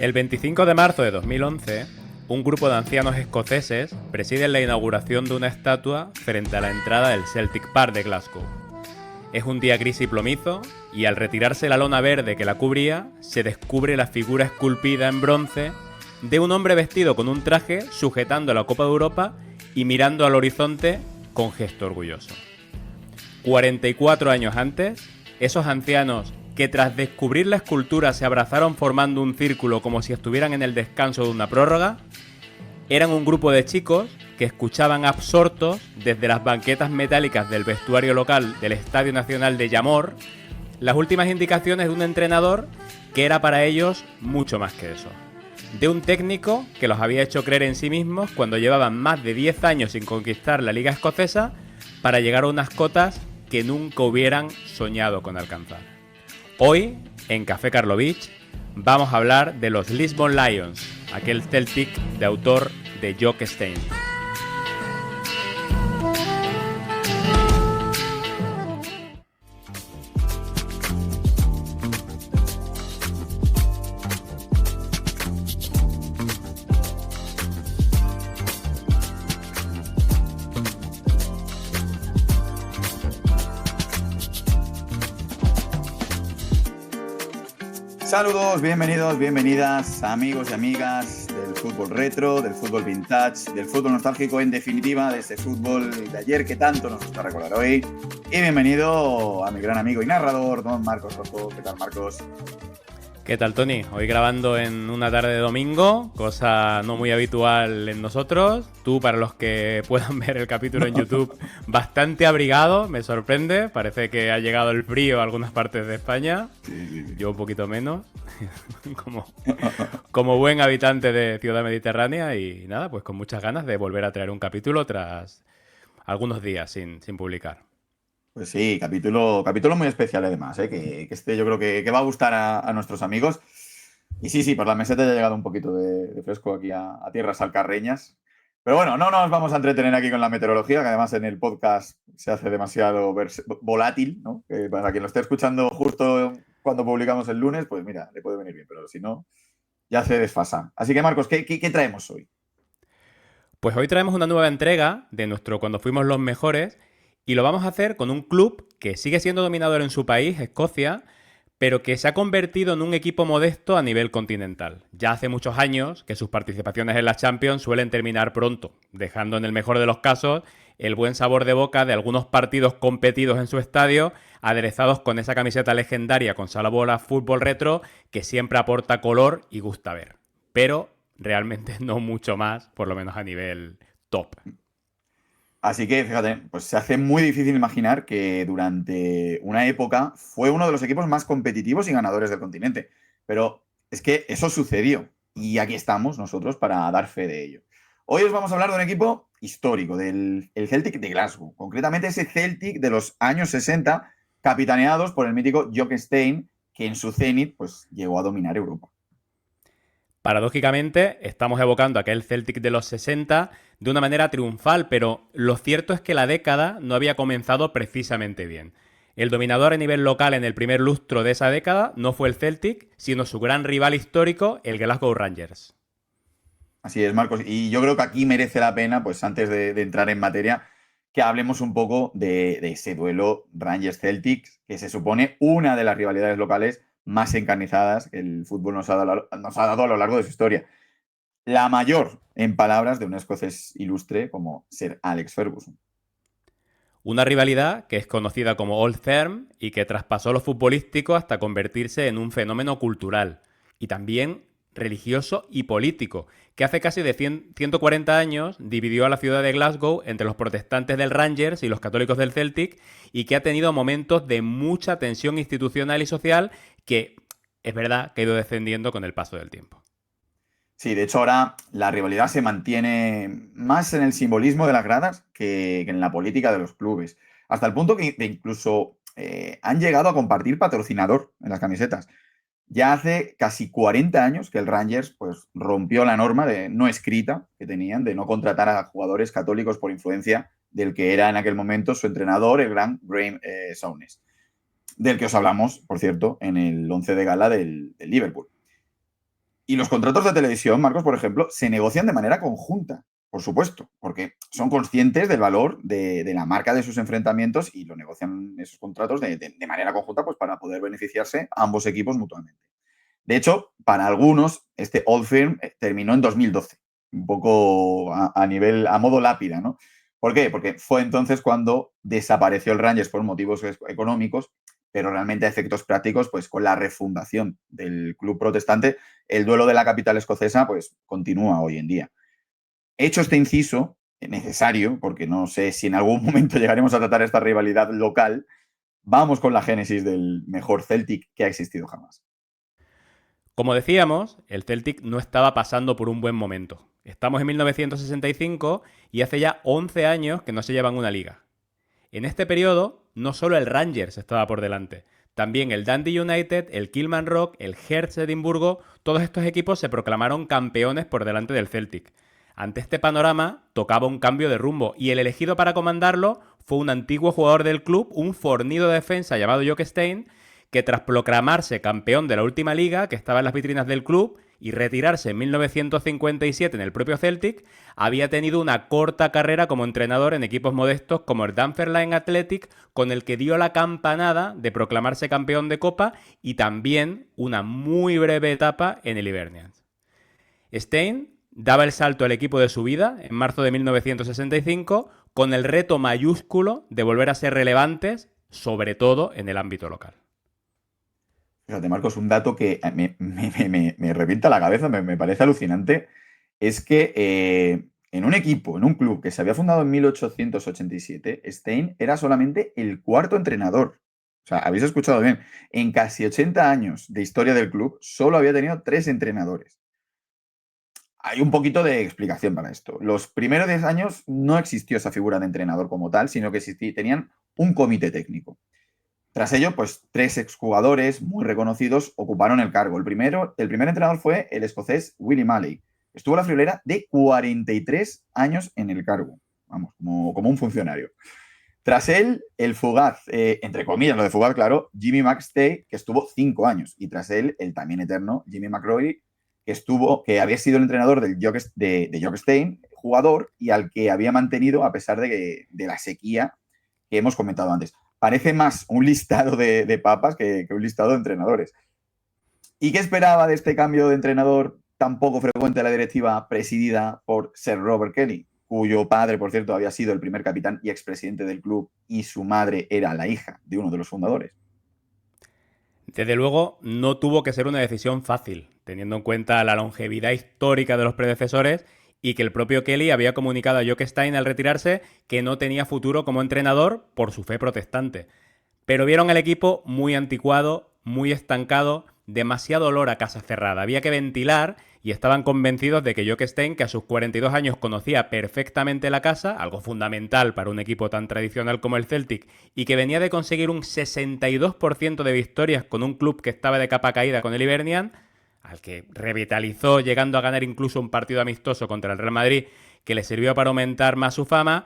El 25 de marzo de 2011, un grupo de ancianos escoceses presiden la inauguración de una estatua frente a la entrada del Celtic Park de Glasgow. Es un día gris y plomizo, y al retirarse la lona verde que la cubría, se descubre la figura esculpida en bronce de un hombre vestido con un traje sujetando la Copa de Europa y mirando al horizonte con gesto orgulloso. 44 años antes, esos ancianos que tras descubrir la escultura se abrazaron formando un círculo como si estuvieran en el descanso de una prórroga, eran un grupo de chicos que escuchaban absortos desde las banquetas metálicas del vestuario local del Estadio Nacional de Yamor las últimas indicaciones de un entrenador que era para ellos mucho más que eso. De un técnico que los había hecho creer en sí mismos cuando llevaban más de 10 años sin conquistar la Liga Escocesa para llegar a unas cotas que nunca hubieran soñado con alcanzar. Hoy, en Café Karlovich, vamos a hablar de los Lisbon Lions, aquel Celtic de autor de Jock Stein. Saludos, bienvenidos, bienvenidas, amigos y amigas del fútbol retro, del fútbol vintage, del fútbol nostálgico, en definitiva, de ese fútbol de ayer que tanto nos gusta recordar hoy. Y bienvenido a mi gran amigo y narrador, don Marcos Rojo. ¿Qué tal, Marcos? ¿Qué tal, Tony? Hoy grabando en una tarde de domingo, cosa no muy habitual en nosotros. Tú, para los que puedan ver el capítulo en YouTube, bastante abrigado, me sorprende. Parece que ha llegado el frío a algunas partes de España. Sí. Yo un poquito menos, como buen habitante de Ciudad Mediterránea. Y nada, pues con muchas ganas de volver a traer un capítulo tras algunos días sin publicar. Pues sí, capítulo muy especial además, ¿eh? Que este yo creo que va a gustar a nuestros amigos. Y sí, por la meseta ya ha llegado un poquito de fresco aquí a tierras alcarreñas. Pero bueno, no nos vamos a entretener aquí con la meteorología, que además en el podcast se hace demasiado volátil, ¿no? Que para quien lo esté escuchando justo cuando publicamos el lunes, pues mira, le puede venir bien, pero si no, ya se desfasa. Así que Marcos, ¿qué traemos hoy? Pues hoy traemos una nueva entrega de nuestro Cuando Fuimos los Mejores y lo vamos a hacer con un club que sigue siendo dominador en su país, Escocia, pero que se ha convertido en un equipo modesto a nivel continental. Ya hace muchos años que sus participaciones en la Champions suelen terminar pronto, dejando en el mejor de los casos el buen sabor de boca de algunos partidos competidos en su estadio, aderezados con esa camiseta legendaria con sabor a fútbol retro que siempre aporta color y gusta ver. Pero realmente no mucho más, por lo menos a nivel top. Así que, fíjate, pues se hace muy difícil imaginar que durante una época fue uno de los equipos más competitivos y ganadores del continente. Pero es que eso sucedió y aquí estamos nosotros para dar fe de ello. Hoy os vamos a hablar de un equipo histórico, del el Celtic de Glasgow. Concretamente ese Celtic de los años 60, capitaneados por el mítico Jock Stein, que en su cenit pues, llegó a dominar Europa. Paradójicamente, estamos evocando aquel Celtic de los 60 de una manera triunfal, pero lo cierto es que la década no había comenzado precisamente bien. El dominador a nivel local en el primer lustro de esa década no fue el Celtic, sino su gran rival histórico, el Glasgow Rangers. Así es, Marcos. Y yo creo que aquí merece la pena, pues antes de entrar en materia, que hablemos un poco de ese duelo Rangers-Celtic, que se supone una de las rivalidades locales más encarnizadas que el fútbol nos ha dado a lo largo de su historia. La mayor, en palabras de un escocés ilustre como Sir Alex Ferguson. Una rivalidad que es conocida como Old Firm y que traspasó lo futbolístico hasta convertirse en un fenómeno cultural y también religioso y político, que hace casi de 140 años dividió a la ciudad de Glasgow entre los protestantes del Rangers y los católicos del Celtic y que ha tenido momentos de mucha tensión institucional y social que, es verdad, que ha ido descendiendo con el paso del tiempo. Sí, de hecho ahora la rivalidad se mantiene más en el simbolismo de las gradas que en la política de los clubes. Hasta el punto que incluso han llegado a compartir patrocinador en las camisetas. Ya hace casi 40 años que el Rangers pues, rompió la norma no escrita que tenían de no contratar a jugadores católicos por influencia del que era en aquel momento su entrenador, el gran Graham Souness, del que os hablamos, por cierto, en el 11 de gala del Liverpool. Y los contratos de televisión, Marcos, por ejemplo, se negocian de manera conjunta, por supuesto, porque son conscientes del valor de la marca de sus enfrentamientos y lo negocian esos contratos de manera conjunta pues, para poder beneficiarse a ambos equipos mutuamente. De hecho, para algunos, este Old Firm terminó en 2012, un poco a modo lápida, ¿no? ¿Por qué? Porque fue entonces cuando desapareció el Rangers por motivos económicos, pero realmente a efectos prácticos, pues con la refundación del club protestante, el duelo de la capital escocesa, pues continúa hoy en día. Hecho este inciso, necesario, porque no sé si en algún momento llegaremos a tratar esta rivalidad local, vamos con la génesis del mejor Celtic que ha existido jamás. Como decíamos, el Celtic no estaba pasando por un buen momento. Estamos en 1965 y hace ya 11 años que no se llevan una liga. En este periodo, no solo el Rangers estaba por delante, también el Dundee United, el Kilmarnock, el Hearts de Edimburgo, todos estos equipos se proclamaron campeones por delante del Celtic. Ante este panorama, tocaba un cambio de rumbo y el elegido para comandarlo fue un antiguo jugador del club, un fornido defensa llamado Jock Stein, que tras proclamarse campeón de la última liga, que estaba en las vitrinas del club, y retirarse en 1957 en el propio Celtic, había tenido una corta carrera como entrenador en equipos modestos como el Dunfermline Athletic, con el que dio la campanada de proclamarse campeón de Copa, y también una muy breve etapa en el Hibernians. Stein daba el salto al equipo de su vida en marzo de 1965 con el reto mayúsculo de volver a ser relevantes, sobre todo en el ámbito local. Fíjate, Marcos, un dato que me revienta la cabeza, me parece alucinante, es que en un equipo, en un club que se había fundado en 1887, Stein era solamente el cuarto entrenador. O sea, habéis escuchado bien, en casi 80 años de historia del club, solo había tenido 3 entrenadores. Hay un poquito de explicación para esto. Los primeros 10 años no existió esa figura de entrenador como tal, sino que tenían un comité técnico. Tras ello, pues 3 exjugadores muy reconocidos ocuparon el cargo. El primer entrenador fue el escocés Willie Malley. Estuvo a la friolera de 43 años en el cargo, vamos, como un funcionario. Tras él, el fugaz, entre comillas, lo de fugaz, claro, Jimmy McStay, que estuvo 5 años. Y tras él, el también eterno Jimmy McRory, que había sido el entrenador de Jock Stein, jugador, y al que había mantenido a pesar de la sequía que hemos comentado antes. Parece más un listado de papas que un listado de entrenadores. ¿Y qué esperaba de este cambio de entrenador tan poco frecuente de la directiva presidida por Sir Robert Kelly, cuyo padre, por cierto, había sido el primer capitán y expresidente del club y su madre era la hija de uno de los fundadores? Desde luego, no tuvo que ser una decisión fácil, teniendo en cuenta la longevidad histórica de los predecesores y que el propio Kelly había comunicado a Jock Stein al retirarse que no tenía futuro como entrenador por su fe protestante. Pero vieron el equipo muy anticuado, muy estancado, demasiado olor a casa cerrada. Había que ventilar y estaban convencidos de que Jock Stein, que a sus 42 años conocía perfectamente la casa, algo fundamental para un equipo tan tradicional como el Celtic, y que venía de conseguir un 62% de victorias con un club que estaba de capa caída con el Hibernian, al que revitalizó llegando a ganar incluso un partido amistoso contra el Real Madrid que le sirvió para aumentar más su fama,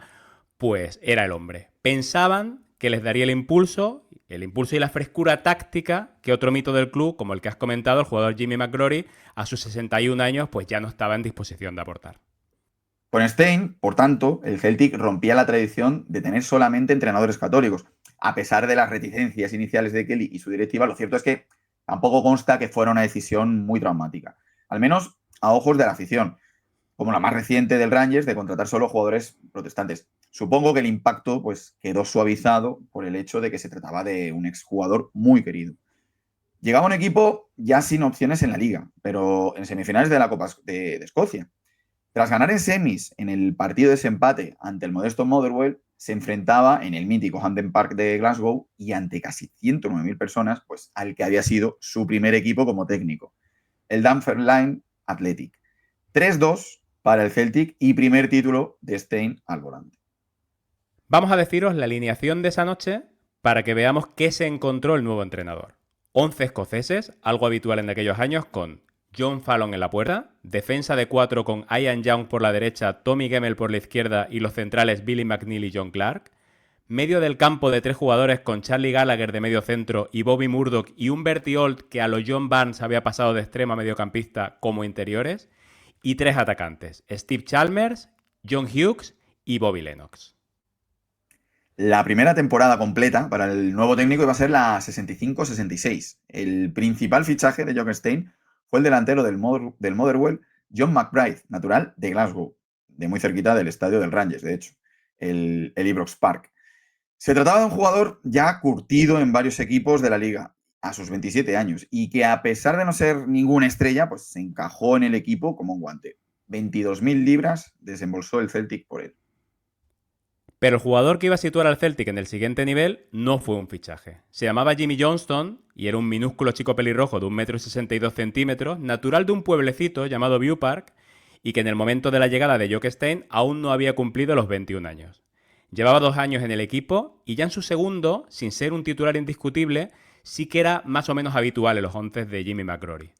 pues era el hombre. Pensaban que les daría el impulso y la frescura táctica que otro mito del club, como el que has comentado, el jugador Jimmy McGrory, a sus 61 años, pues ya no estaba en disposición de aportar. Con Stein, por tanto, el Celtic rompía la tradición de tener solamente entrenadores católicos. A pesar de las reticencias iniciales de Kelly y su directiva, lo cierto es que tampoco consta que fuera una decisión muy traumática, al menos a ojos de la afición, como la más reciente del Rangers de contratar solo jugadores protestantes. Supongo que el impacto pues, quedó suavizado por el hecho de que se trataba de un exjugador muy querido. Llegaba un equipo ya sin opciones en la liga, pero en semifinales de la Copa de Escocia. Tras ganar en semis en el partido de desempate ante el modesto Motherwell, se enfrentaba en el mítico Hampden Park de Glasgow y ante casi 109.000 personas, pues al que había sido su primer equipo como técnico, el Dunfermline Athletic. 3-2 para el Celtic y primer título de Stein al volante. Vamos a deciros la alineación de esa noche para que veamos qué se encontró el nuevo entrenador. 11 escoceses, algo habitual en aquellos años, con John Fallon en la puerta, defensa de 4 con Ian Young por la derecha, Tommy Gemmell por la izquierda y los centrales Billy McNeil y John Clark, medio del campo de 3 jugadores con Charlie Gallagher de medio centro y Bobby Murdoch y un Bertiolt que a lo John Barnes había pasado de extremo a mediocampista como interiores, y 3 atacantes, Steve Chalmers, John Hughes y Bobby Lennox. La primera temporada completa para el nuevo técnico iba a ser la 65-66. El principal fichaje de Jock Stein fue el delantero del Motherwell, John McBride, natural de Glasgow, de muy cerquita del estadio del Rangers, de hecho, el Ibrox Park. Se trataba de un jugador ya curtido en varios equipos de la liga, a sus 27 años, y que a pesar de no ser ninguna estrella, pues se encajó en el equipo como un guante. 22.000 libras desembolsó el Celtic por él. Pero el jugador que iba a situar al Celtic en el siguiente nivel no fue un fichaje. Se llamaba Jimmy Johnston y era un minúsculo chico pelirrojo de 1,62 m, natural de un pueblecito llamado View Park, y que en el momento de la llegada de Jock Stein aún no había cumplido los 21 años. Llevaba 2 años en el equipo y ya en su segundo, sin ser un titular indiscutible, sí que era más o menos habitual en los 11 de Jimmy McGrory.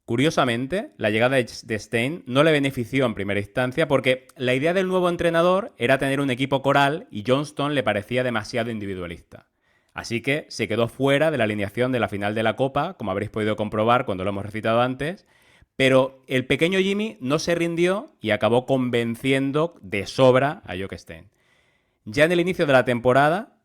Curiosamente, la llegada de Stein no le benefició en primera instancia porque la idea del nuevo entrenador era tener un equipo coral y Johnston le parecía demasiado individualista. Así que se quedó fuera de la alineación de la final de la Copa, como habréis podido comprobar cuando lo hemos recitado antes, pero el pequeño Jimmy no se rindió y acabó convenciendo de sobra a Jock Stein. Ya en el inicio de la temporada,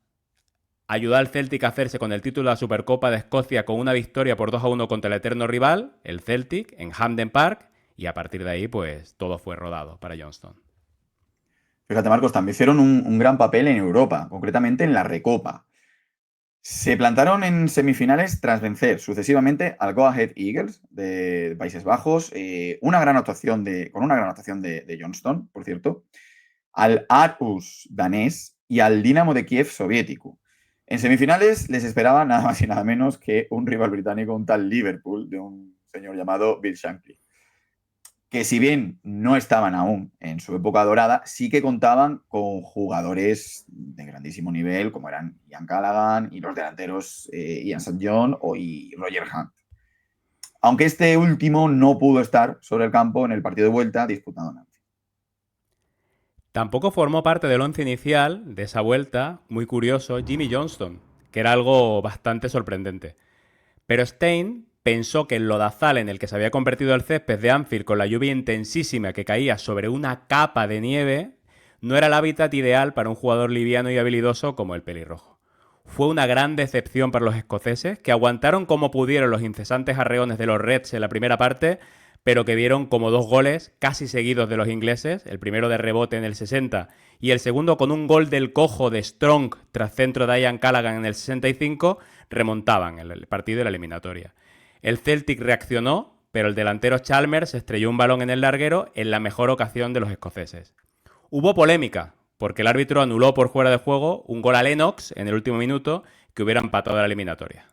ayudó al Celtic a hacerse con el título de la Supercopa de Escocia con una victoria por 2-1 contra el eterno rival, el Celtic, en Hampden Park, y a partir de ahí, pues, todo fue rodado para Johnston. Fíjate, Marcos, también hicieron un gran papel en Europa, concretamente en la Recopa. Se plantaron en semifinales tras vencer sucesivamente al Go Ahead Eagles de Países Bajos, con una gran actuación de Johnston, por cierto, al Aarhus danés y al Dinamo de Kiev soviético. En semifinales les esperaba nada más y nada menos que un rival británico, un tal Liverpool, de un señor llamado Bill Shankly, que si bien no estaban aún en su época dorada, sí que contaban con jugadores de grandísimo nivel, como eran Ian Callaghan y los delanteros Ian St. John y Roger Hunt. Aunque este último no pudo estar sobre el campo en el partido de vuelta disputado en Anfield. Tampoco formó parte del once inicial de esa vuelta, muy curioso, Jimmy Johnston, que era algo bastante sorprendente. Pero Stein pensó que el lodazal en el que se había convertido el césped de Anfield con la lluvia intensísima que caía sobre una capa de nieve no era el hábitat ideal para un jugador liviano y habilidoso como el pelirrojo. Fue una gran decepción para los escoceses, que aguantaron como pudieron los incesantes arreones de los Reds en la primera parte, pero que vieron como 2 goles casi seguidos de los ingleses, el primero de rebote en el 60 y el segundo con un gol del cojo de Strong tras centro de Ian Callaghan en el 65, remontaban el partido y la eliminatoria. El Celtic reaccionó, pero el delantero Chalmers estrelló un balón en el larguero en la mejor ocasión de los escoceses. Hubo polémica, porque el árbitro anuló por fuera de juego un gol a Lennox en el último minuto que hubiera empatado la eliminatoria.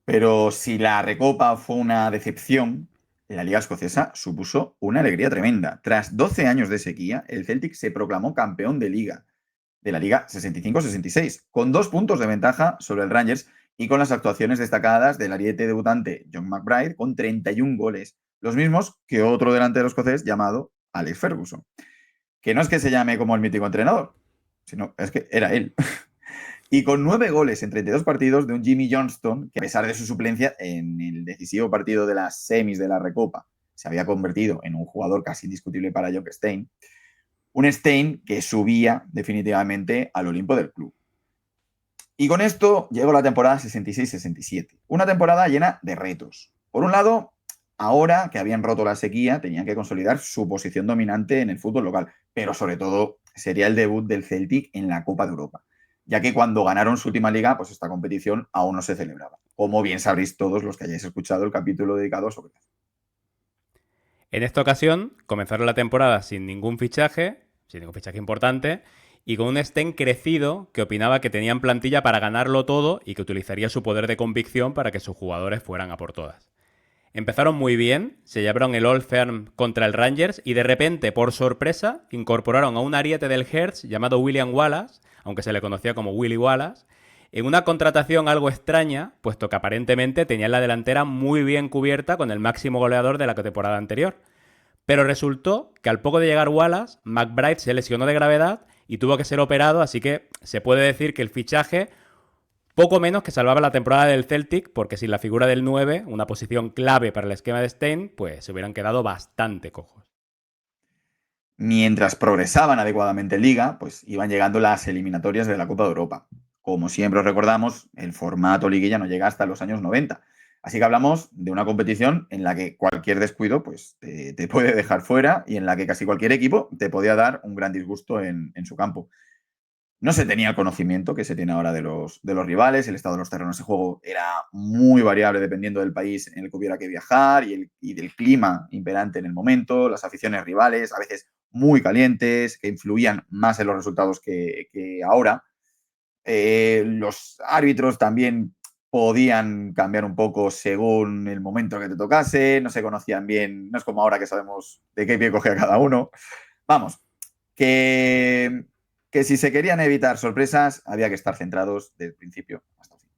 Pero si la Recopa fue una decepción, la Liga Escocesa supuso una alegría tremenda. Tras 12 años de sequía, el Celtic se proclamó campeón de la Liga 65-66, con 2 puntos de ventaja sobre el Rangers y con las actuaciones destacadas del ariete debutante John McBride con 31 goles, los mismos que otro delantero escocés llamado Alex Ferguson, que no es que se llame como el mítico entrenador, sino es que era él. Y con 9 goles en 32 partidos de un Jimmy Johnston, que a pesar de su suplencia en el decisivo partido de las semis de la Recopa, se había convertido en un jugador casi indiscutible para Jock Stein. Un Stein que subía definitivamente al Olimpo del club. Y con esto llegó la temporada 66-67. Una temporada llena de retos. Por un lado, ahora que habían roto la sequía, tenían que consolidar su posición dominante en el fútbol local. Pero sobre todo, sería el debut del Celtic en la Copa de Europa, ya que cuando ganaron su última liga, pues esta competición aún no se celebraba, como bien sabréis todos los que hayáis escuchado el capítulo dedicado sobre eso. En esta ocasión, comenzaron la temporada sin ningún fichaje importante, y con un Stein crecido que opinaba que tenían plantilla para ganarlo todo y que utilizaría su poder de convicción para que sus jugadores fueran a por todas. Empezaron muy bien, se llevaron el Old Firm contra el Rangers y de repente, por sorpresa, incorporaron a un ariete del Hearts llamado William Wallace, aunque se le conocía como Willy Wallace, en una contratación algo extraña, puesto que aparentemente tenían la delantera muy bien cubierta con el máximo goleador de la temporada anterior. Pero resultó que al poco de llegar Wallace, McBride se lesionó de gravedad y tuvo que ser operado, así que se puede decir que el fichaje poco menos que salvaba la temporada del Celtic, porque sin la figura del 9, una posición clave para el esquema de Stein, pues se hubieran quedado bastante cojos. Mientras progresaban adecuadamente en Liga, pues iban llegando las eliminatorias de la Copa de Europa. Como siempre os recordamos, el formato liguilla no llega hasta los años 90. Así que hablamos de una competición en la que cualquier descuido pues, te puede dejar fuera y en la que casi cualquier equipo te podía dar un gran disgusto en su campo. No se tenía el conocimiento que se tiene ahora de los rivales, el estado de los terrenos de juego era muy variable dependiendo del país en el que hubiera que viajar y del clima imperante en el momento, las aficiones rivales, a veces muy calientes, que influían más en los resultados que ahora. Los árbitros también podían cambiar un poco según el momento que te tocase, no se conocían bien, no es como ahora que sabemos de qué pie cogía cada uno. Vamos, que si se querían evitar sorpresas, había que estar centrados desde el principio hasta el fin.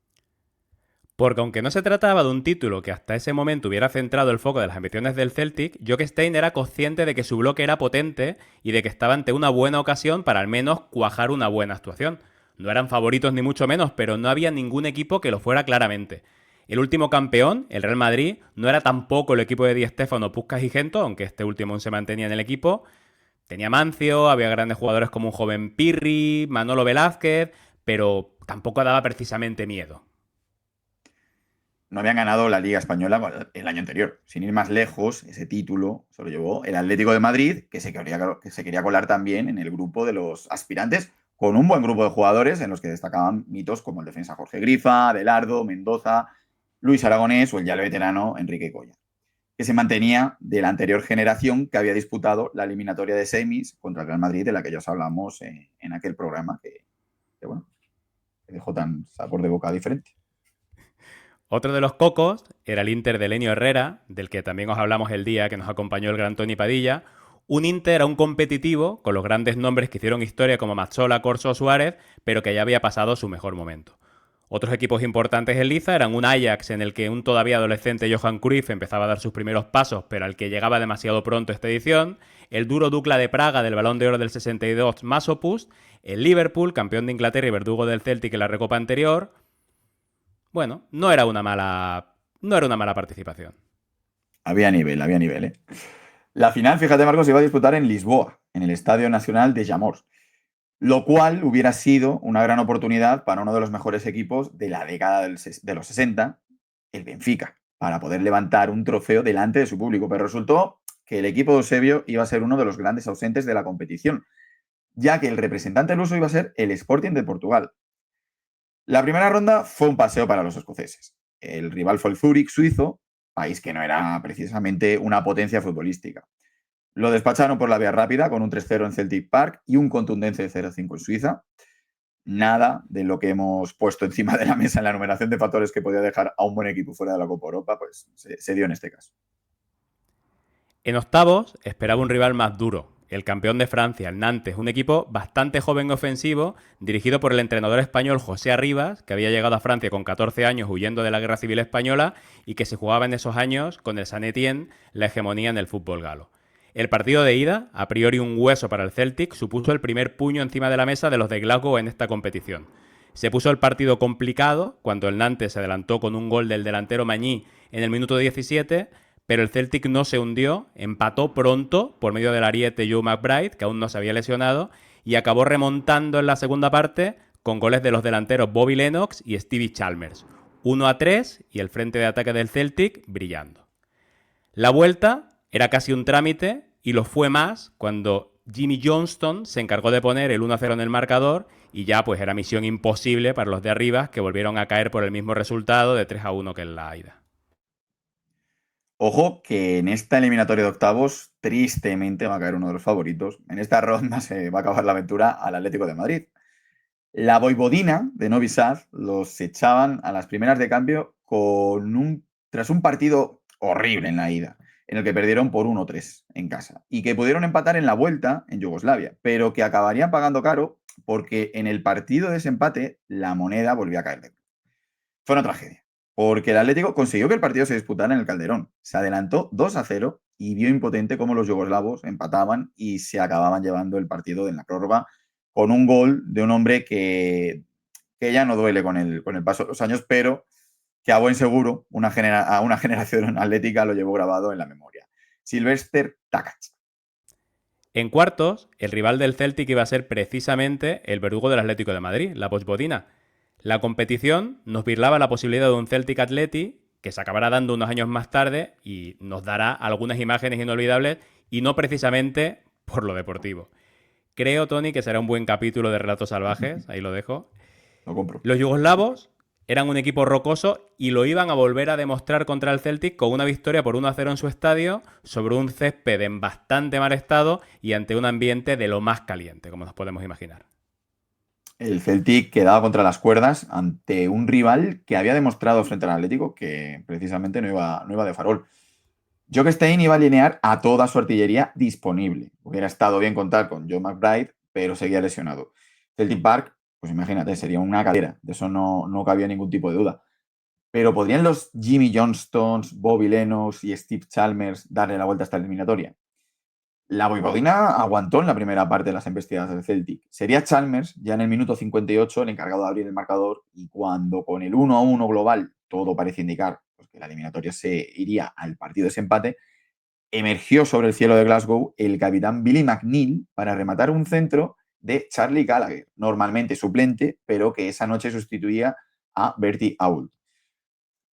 Porque aunque no se trataba de un título que hasta ese momento hubiera centrado el foco de las ambiciones del Celtic, Jock Stein era consciente de que su bloque era potente y de que estaba ante una buena ocasión para al menos cuajar una buena actuación. No eran favoritos ni mucho menos, pero no había ningún equipo que lo fuera claramente. El último campeón, el Real Madrid, no era tampoco el equipo de Di Stéfano, Puskás y Gento, aunque este último aún se mantenía en el equipo. Tenía Mancio, había grandes jugadores como un joven Pirri, Manolo Velázquez, pero tampoco daba precisamente miedo. No habían ganado la Liga Española el año anterior. Sin ir más lejos, ese título se lo llevó el Atlético de Madrid, que se quería colar también en el grupo de los aspirantes, con un buen grupo de jugadores en los que destacaban mitos como el defensa Jorge Grifa, Adelardo, Mendoza, Luis Aragonés o el ya veterano Enrique Colla, que se mantenía de la anterior generación que había disputado la eliminatoria de semis contra el Real Madrid, de la que ya os hablamos en aquel programa que, bueno, que dejó tan sabor de boca diferente. Otro de los cocos era el Inter de Lenio Herrera, del que también os hablamos el día que nos acompañó el gran Tony Padilla. Un Inter aún competitivo, con los grandes nombres que hicieron historia como Mazzola, Corso o Suárez, pero que ya había pasado su mejor momento. Otros equipos importantes en liza eran un Ajax en el que un todavía adolescente Johan Cruyff empezaba a dar sus primeros pasos, pero al que llegaba demasiado pronto esta edición, el duro Dukla de Praga del Balón de Oro del 62 Masopust, el Liverpool, campeón de Inglaterra y verdugo del Celtic en la recopa anterior. Bueno, no era una mala participación. Había nivel, ¿eh? La final, fíjate, Marcos, se iba a disputar en Lisboa, en el Estadio Nacional de Jamor, lo cual hubiera sido una gran oportunidad para uno de los mejores equipos de la década de los 60, el Benfica, para poder levantar un trofeo delante de su público. Pero resultó que el equipo de Eusebio iba a ser uno de los grandes ausentes de la competición, ya que el representante luso iba a ser el Sporting de Portugal. La primera ronda fue un paseo para los escoceses. El rival fue el Zurich suizo, país que no era precisamente una potencia futbolística. Lo despacharon por la vía rápida con un 3-0 en Celtic Park y un contundente 0-5 en Suiza. Nada de lo que hemos puesto encima de la mesa en la numeración de factores que podía dejar a un buen equipo fuera de la Copa Europa, pues se dio en este caso. En octavos esperaba un rival más duro, el campeón de Francia, el Nantes, un equipo bastante joven y ofensivo, dirigido por el entrenador español José Arribas, que había llegado a Francia con 14 años huyendo de la Guerra Civil Española y que se jugaba en esos años con el Saint-Étienne la hegemonía en el fútbol galo. El partido de ida, a priori un hueso para el Celtic, supuso el primer puño encima de la mesa de los de Glasgow en esta competición. Se puso el partido complicado cuando el Nantes se adelantó con un gol del delantero Magny en el minuto 17, pero el Celtic no se hundió, empató pronto por medio del ariete Joe McBride, que aún no se había lesionado, y acabó remontando en la segunda parte con goles de los delanteros Bobby Lennox y Stevie Chalmers. 1-3 y el frente de ataque del Celtic brillando. La vuelta era casi un trámite y lo fue más cuando Jimmy Johnston se encargó de poner el 1-0 en el marcador y ya pues era misión imposible para los de arriba, que volvieron a caer por el mismo resultado de 3-1 que en la ida. Ojo que en esta eliminatoria de octavos, tristemente va a caer uno de los favoritos. En esta ronda se va a acabar la aventura al Atlético de Madrid. La Voivodina de Novi Sad los echaban a las primeras de cambio tras un partido horrible en la ida, en el que perdieron por 1-3 en casa y que pudieron empatar en la vuelta en Yugoslavia, pero que acabarían pagando caro porque en el partido de ese empate la moneda volvió a caer. Fue una tragedia, porque el Atlético consiguió que el partido se disputara en el Calderón. Se adelantó 2-0 y vio impotente cómo los yugoslavos empataban y se acababan llevando el partido en la prórroga con un gol de un hombre que ya no duele con el paso de los años, pero que a buen seguro a una generación atlética lo llevó grabado en la memoria. Sylvester Takac. En cuartos, el rival del Celtic iba a ser precisamente el verdugo del Atlético de Madrid, la Vojvodina. La competición nos birlaba la posibilidad de un Celtic Atleti que se acabará dando unos años más tarde y nos dará algunas imágenes inolvidables y no precisamente por lo deportivo. Creo, Tony, que será un buen capítulo de Relatos Salvajes, ahí lo dejo. Lo compro. Los yugoslavos eran un equipo rocoso y lo iban a volver a demostrar contra el Celtic con una victoria por 1-0 en su estadio sobre un césped en bastante mal estado y ante un ambiente de lo más caliente, como nos podemos imaginar. El Celtic quedaba contra las cuerdas ante un rival que había demostrado frente al Atlético que precisamente no iba de farol. Jock Stein iba a alinear a toda su artillería disponible. Hubiera estado bien contar con Joe McBride, pero seguía lesionado. Celtic Park, pues imagínate, sería una caldera. De eso no cabía ningún tipo de duda. Pero ¿podrían los Jimmy Johnstones, Bobby Lennox y Steve Chalmers darle la vuelta a esta eliminatoria? La Vojvodina aguantó en la primera parte de las embestidas del Celtic. Sería Chalmers, ya en el minuto 58, el encargado de abrir el marcador, y cuando con el 1-1 global todo parece indicar pues, que la eliminatoria se iría al partido de ese empate, emergió sobre el cielo de Glasgow el capitán Billy McNeil para rematar un centro de Charlie Gallagher, normalmente suplente, pero que esa noche sustituía a Bertie Auld,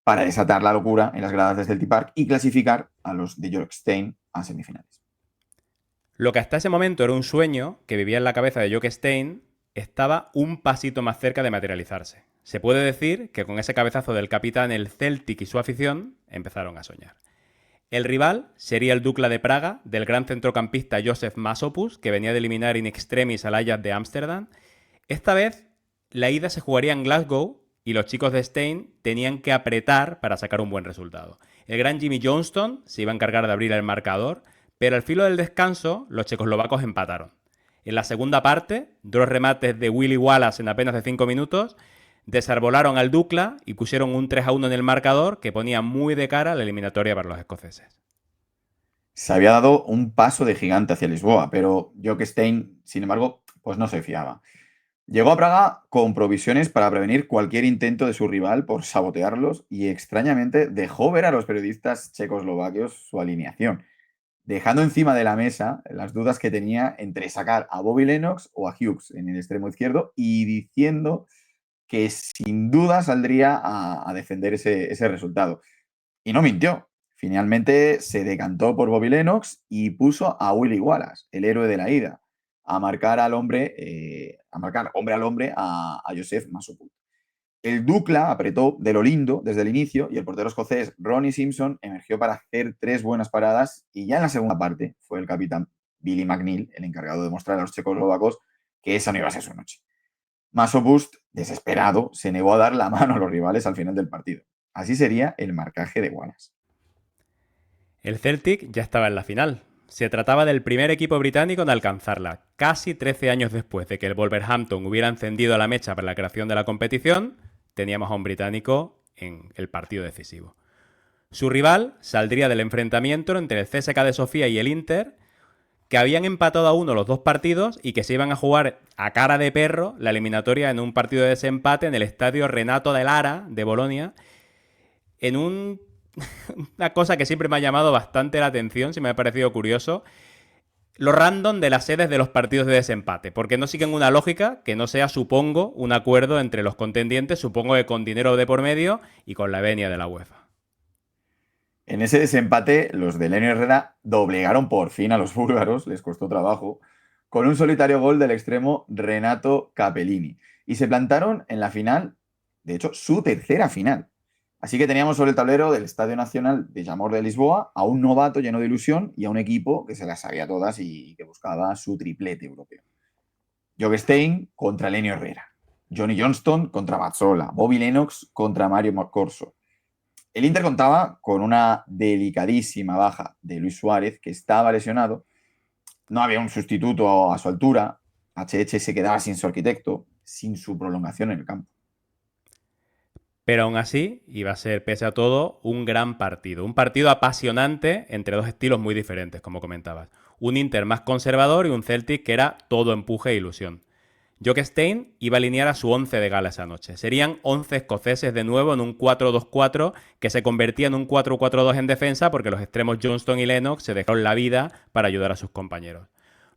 para desatar la locura en las gradas del Celtic Park y clasificar a los de Jock Stein a semifinales. Lo que hasta ese momento era un sueño que vivía en la cabeza de Jock Stein estaba un pasito más cerca de materializarse. Se puede decir que con ese cabezazo del capitán el Celtic y su afición empezaron a soñar. El rival sería el Dukla de Praga del gran centrocampista Josef Masopust, que venía de eliminar in extremis al Ajax de Ámsterdam. Esta vez la ida se jugaría en Glasgow y los chicos de Stein tenían que apretar para sacar un buen resultado. El gran Jimmy Johnston se iba a encargar de abrir el marcador, pero al filo del descanso los checoslovacos empataron. En la segunda parte, dos remates de Willy Wallace en apenas de 5 minutos desarbolaron al Dukla y pusieron un 3-1 en el marcador que ponía muy de cara a la eliminatoria para los escoceses. Se había dado un paso de gigante hacia Lisboa, pero Jock Stein, sin embargo, pues no se fiaba. Llegó a Praga con provisiones para prevenir cualquier intento de su rival por sabotearlos y extrañamente dejó ver a los periodistas checoslovacos su alineación, dejando encima de la mesa las dudas que tenía entre sacar a Bobby Lennox o a Hughes en el extremo izquierdo y diciendo que sin duda saldría a defender ese resultado. Y no mintió. Finalmente se decantó por Bobby Lennox y puso a Willy Wallace, el héroe de la ida, a marcar hombre al hombre a Josef Masopust. El Dukla apretó de lo lindo desde el inicio y el portero escocés Ronnie Simpson emergió para hacer 3 buenas paradas y ya en la segunda parte fue el capitán Billy McNeil el encargado de mostrar a los checoslovacos que esa no iba a ser su noche. Masopust, desesperado, se negó a dar la mano a los rivales al final del partido. Así sería el marcaje de Wallace. El Celtic ya estaba en la final. Se trataba del primer equipo británico en alcanzarla, casi 13 años después de que el Wolverhampton hubiera encendido la mecha para la creación de la competición. Teníamos a un británico en el partido decisivo. Su rival saldría del enfrentamiento entre el CSKA de Sofía y el Inter, que habían empatado a 1 los dos partidos y que se iban a jugar a cara de perro la eliminatoria en un partido de desempate en el estadio Renato de Lara de Bolonia, en una cosa que siempre me ha llamado bastante la atención, si me ha parecido curioso, lo random de las sedes de los partidos de desempate, porque no siguen una lógica que no sea, supongo, un acuerdo entre los contendientes, supongo que con dinero de por medio y con la venia de la UEFA. En ese desempate, los de Lenio Herrera doblegaron por fin a los búlgaros, les costó trabajo, con un solitario gol del extremo Renato Capellini. Y se plantaron en la final, de hecho, su tercera final. Así que teníamos sobre el tablero del Estadio Nacional de Jamor de Lisboa a un novato lleno de ilusión y a un equipo que se las sabía todas y que buscaba su triplete europeo. Jock Stein contra Lenio Herrera, Johnny Johnston contra Mazzola, Bobby Lennox contra Mario Corso. El Inter contaba con una delicadísima baja de Luis Suárez, que estaba lesionado. No había un sustituto a su altura. HH se quedaba sin su arquitecto, sin su prolongación en el campo. Pero aún así, iba a ser, pese a todo, un gran partido. Un partido apasionante entre dos estilos muy diferentes, como comentabas. Un Inter más conservador y un Celtic que era todo empuje e ilusión. Jock Stein iba a alinear a su 11 de gala esa noche. Serían 11 escoceses de nuevo en un 4-2-4 que se convertía en un 4-4-2 en defensa porque los extremos Johnston y Lennox se dejaron la vida para ayudar a sus compañeros.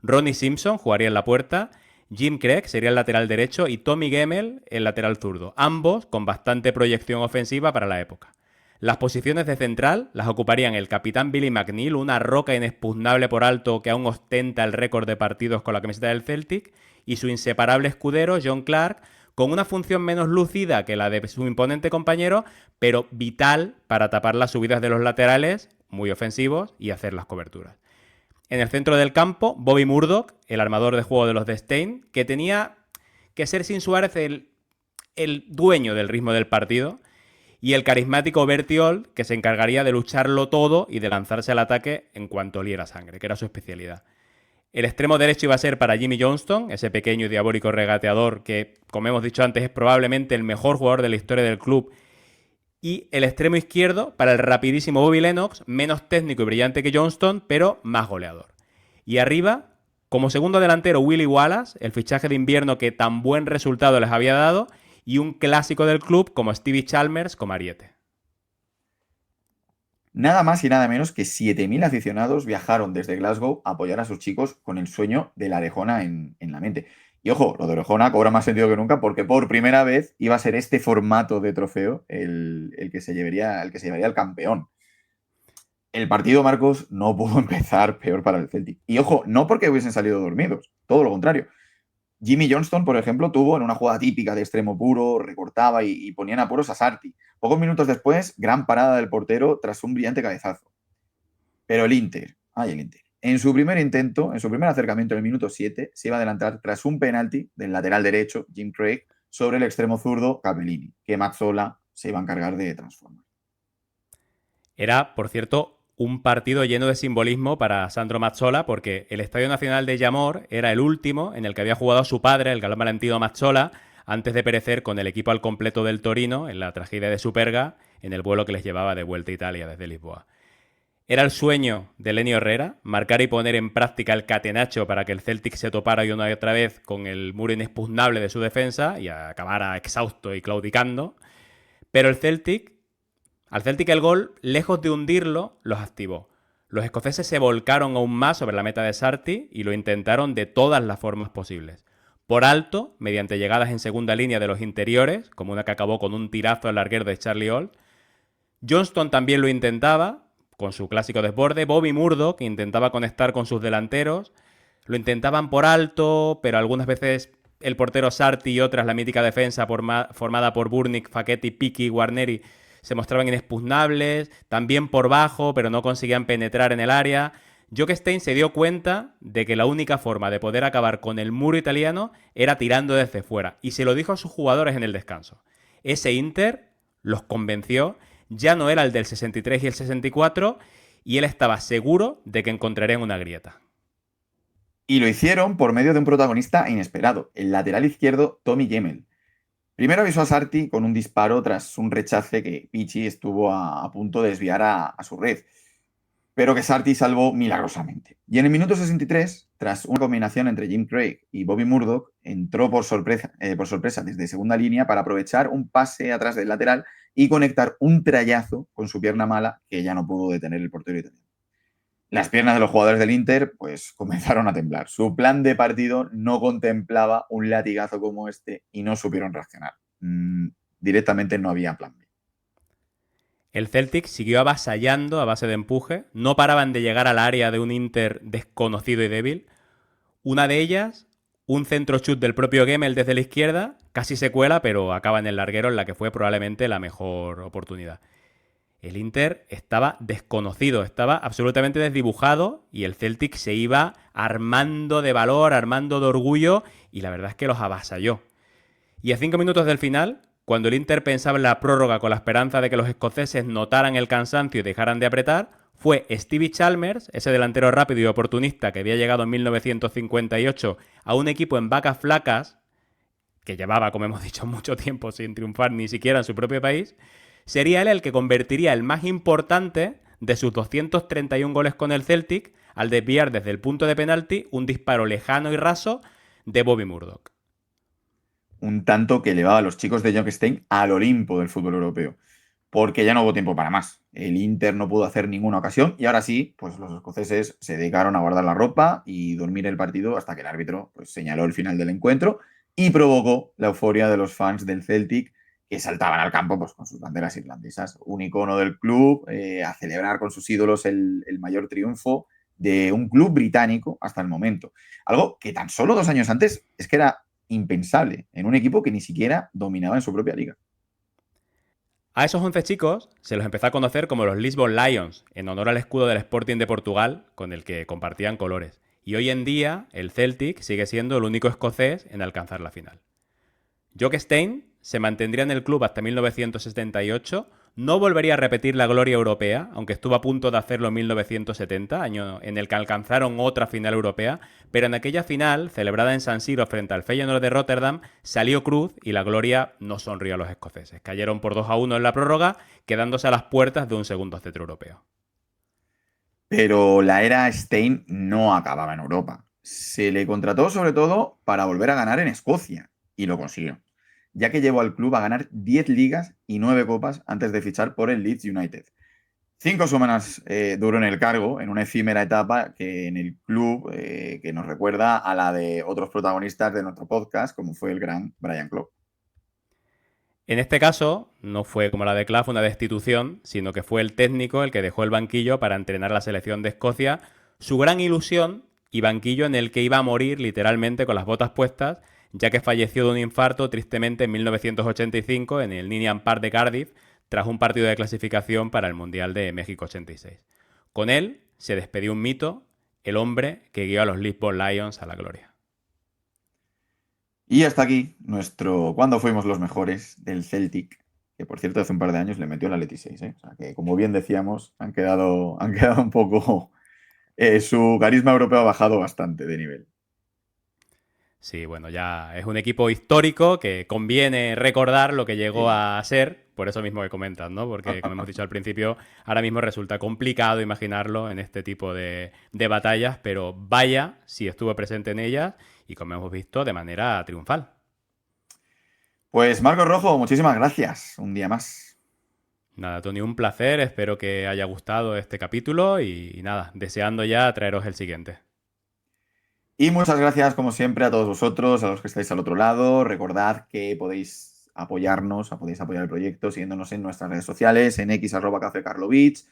Ronnie Simpson jugaría en la puerta, Jim Craig sería el lateral derecho y Tommy Gemmel el lateral zurdo, ambos con bastante proyección ofensiva para la época. Las posiciones de central las ocuparían el capitán Billy McNeil, una roca inexpugnable por alto que aún ostenta el récord de partidos con la camiseta del Celtic, y su inseparable escudero John Clark, con una función menos lucida que la de su imponente compañero, pero vital para tapar las subidas de los laterales, muy ofensivos, y hacer las coberturas. En el centro del campo, Bobby Murdoch, el armador de juego de los de Stein, que tenía que ser sin Suárez el dueño del ritmo del partido, y el carismático Bertie Auld, que se encargaría de lucharlo todo y de lanzarse al ataque en cuanto oliera sangre, que era su especialidad. El extremo derecho iba a ser para Jimmy Johnston, ese pequeño y diabólico regateador que, como hemos dicho antes, es probablemente el mejor jugador de la historia del club. Y el extremo izquierdo para el rapidísimo Bobby Lennox, menos técnico y brillante que Johnston, pero más goleador. Y arriba, como segundo delantero, Willie Wallace, el fichaje de invierno que tan buen resultado les había dado, y un clásico del club como Stevie Chalmers como ariete. Nada más y nada menos que 7.000 aficionados viajaron desde Glasgow a apoyar a sus chicos con el sueño de la Orejona en la mente. Y ojo, lo de Orejona cobra más sentido que nunca porque por primera vez iba a ser este formato de trofeo el que se llevaría el campeón. El partido, Marcos, no pudo empezar peor para el Celtic. Y ojo, no porque hubiesen salido dormidos, todo lo contrario. Jimmy Johnston, por ejemplo, tuvo en una jugada típica de extremo puro, recortaba y ponía en apuros a Sarti. Pocos minutos después, gran parada del portero tras un brillante cabezazo. Pero el Inter, en su primer intento, en su primer acercamiento en el minuto 7, se iba a adelantar tras un penalti del lateral derecho, Jim Craig, sobre el extremo zurdo, Capellini, que Mazzola se iba a encargar de transformar. Era, por cierto, un partido lleno de simbolismo para Sandro Mazzola, porque el Estadio Nacional de Jamor era el último en el que había jugado su padre, el galán valentino Mazzola, antes de perecer con el equipo al completo del Torino en la tragedia de Superga, en el vuelo que les llevaba de vuelta a Italia desde Lisboa. Era el sueño de Lenny Herrera, marcar y poner en práctica el catenacho para que el Celtic se topara una y otra vez con el muro inexpugnable de su defensa y acabara exhausto y claudicando. Pero al Celtic el gol, lejos de hundirlo, los activó. Los escoceses se volcaron aún más sobre la meta de Sarti y lo intentaron de todas las formas posibles. Por alto, mediante llegadas en segunda línea de los interiores, como una que acabó con un tirazo al larguero de Charlie Auld. Johnston también lo intentaba, con su clásico desborde. Bobby Murdoch intentaba conectar con sus delanteros. Lo intentaban por alto, pero algunas veces el portero Sarti y otras, la mítica defensa formada por Burnick, Facchetti, Pichi y Guarneri, se mostraban inexpugnables, también por bajo, pero no conseguían penetrar en el área. Jock Stein se dio cuenta de que la única forma de poder acabar con el muro italiano era tirando desde fuera, y se lo dijo a sus jugadores en el descanso. Ese Inter los convenció, ya no era el del 63 y el 64, y él estaba seguro de que encontrarían una grieta. Y lo hicieron por medio de un protagonista inesperado, el lateral izquierdo Tommy Gemmel. Primero avisó a Sarti con un disparo tras un rechace que Pichi estuvo a punto de desviar a su red, pero que Sarti salvó milagrosamente. Y en el minuto 63, tras una combinación entre Jim Craig y Bobby Murdoch, entró por sorpresa desde segunda línea para aprovechar un pase atrás del lateral y conectar un trayazo con su pierna mala que ya no pudo detener el portero italiano. Las piernas de los jugadores del Inter pues comenzaron a temblar. Su plan de partido no contemplaba un latigazo como este y no supieron reaccionar. Directamente no había plan B. El Celtic siguió avasallando a base de empuje. No paraban de llegar al área de un Inter desconocido y débil. Una de ellas, un centro chut del propio Gemmel desde la izquierda, casi se cuela, pero acaba en el larguero, en la que fue probablemente la mejor oportunidad. El Inter estaba desconocido, estaba absolutamente desdibujado y el Celtic se iba armando de valor, armando de orgullo y la verdad es que los avasalló. Y a 5 minutos del final, cuando el Inter pensaba en la prórroga con la esperanza de que los escoceses notaran el cansancio y dejaran de apretar, fue Stevie Chalmers, ese delantero rápido y oportunista que había llegado en 1958 a un equipo en vacas flacas, que llevaba, como hemos dicho, mucho tiempo sin triunfar ni siquiera en su propio país. Sería él el que convertiría el más importante de sus 231 goles con el Celtic al desviar desde el punto de penalti un disparo lejano y raso de Bobby Murdoch. un tanto que elevaba a los chicos de Jock Stein al Olimpo del fútbol europeo, porque ya no hubo tiempo para más. El Inter no pudo hacer ninguna ocasión y ahora sí, pues los escoceses se dedicaron a guardar la ropa y dormir el partido hasta que el árbitro pues, señaló el final del encuentro y provocó la euforia de los fans del Celtic que saltaban al campo pues, con sus banderas irlandesas. Un icono del club, a celebrar con sus ídolos el mayor triunfo de un club británico hasta el momento. Algo que tan solo 2 años antes es que era impensable en un equipo que ni siquiera dominaba en su propia liga. A esos 11 chicos se los empezó a conocer como los Lisbon Lions, en honor al escudo del Sporting de Portugal, con el que compartían colores. Y hoy en día el Celtic sigue siendo el único escocés en alcanzar la final. Jock Stein se mantendría en el club hasta 1978, no volvería a repetir la gloria europea, aunque estuvo a punto de hacerlo en 1970, año en el que alcanzaron otra final europea, pero en aquella final, celebrada en San Siro frente al Feyenoord de Rotterdam, salió cruz y la gloria no sonrió a los escoceses. Cayeron por 2-1 en la prórroga, quedándose a las puertas de un segundo cetro europeo. Pero la era Stein no acababa en Europa. Se le contrató sobre todo para volver a ganar en Escocia, y lo consiguió, ya que llevó al club a ganar 10 ligas y 9 copas antes de fichar por el Leeds United. 5 semanas duró en el cargo, en una efímera etapa que en el club que nos recuerda a la de otros protagonistas de nuestro podcast, como fue el gran Brian Clough. En este caso, no fue como la de Clough una destitución, sino que fue el técnico el que dejó el banquillo para entrenar a la selección de Escocia, su gran ilusión y banquillo en el que iba a morir literalmente con las botas puestas, ya que falleció de un infarto tristemente en 1985 en el Ninian Park de Cardiff, tras un partido de clasificación para el Mundial de México 86. Con él se despedió un mito, el hombre que guió a los Lisbon Lions a la gloria. Y hasta aquí nuestro ¿Cuándo fuimos los mejores? Del Celtic, que por cierto hace un par de años le metió el Atleti 6, ¿eh? O sea que, como bien decíamos, han quedado un poco... su carisma europeo ha bajado bastante de nivel. Sí, bueno, ya es un equipo histórico que conviene recordar lo que llegó Sí. a ser, por eso mismo que comentas, ¿no? Porque, como hemos dicho al principio, ahora mismo resulta complicado imaginarlo en este tipo de batallas, pero vaya si estuvo presente en ellas y, como hemos visto, de manera triunfal. Pues Marcos Rojo, muchísimas gracias. Un día más. Nada, Tony, un placer, espero que haya gustado este capítulo y nada, deseando ya traeros el siguiente. Y muchas gracias, como siempre, a todos vosotros, a los que estáis al otro lado. Recordad que podéis apoyarnos, podéis apoyar el proyecto siguiéndonos en nuestras redes sociales, en x @cafecarlovich,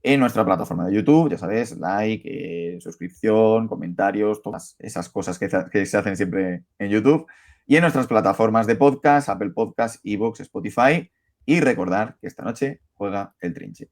en nuestra plataforma de YouTube, ya sabéis, like, suscripción, comentarios, todas esas cosas que se hacen siempre en YouTube. Y en nuestras plataformas de podcast, Apple Podcast, iVoox, Spotify. Y recordad que esta noche juega el Trinche.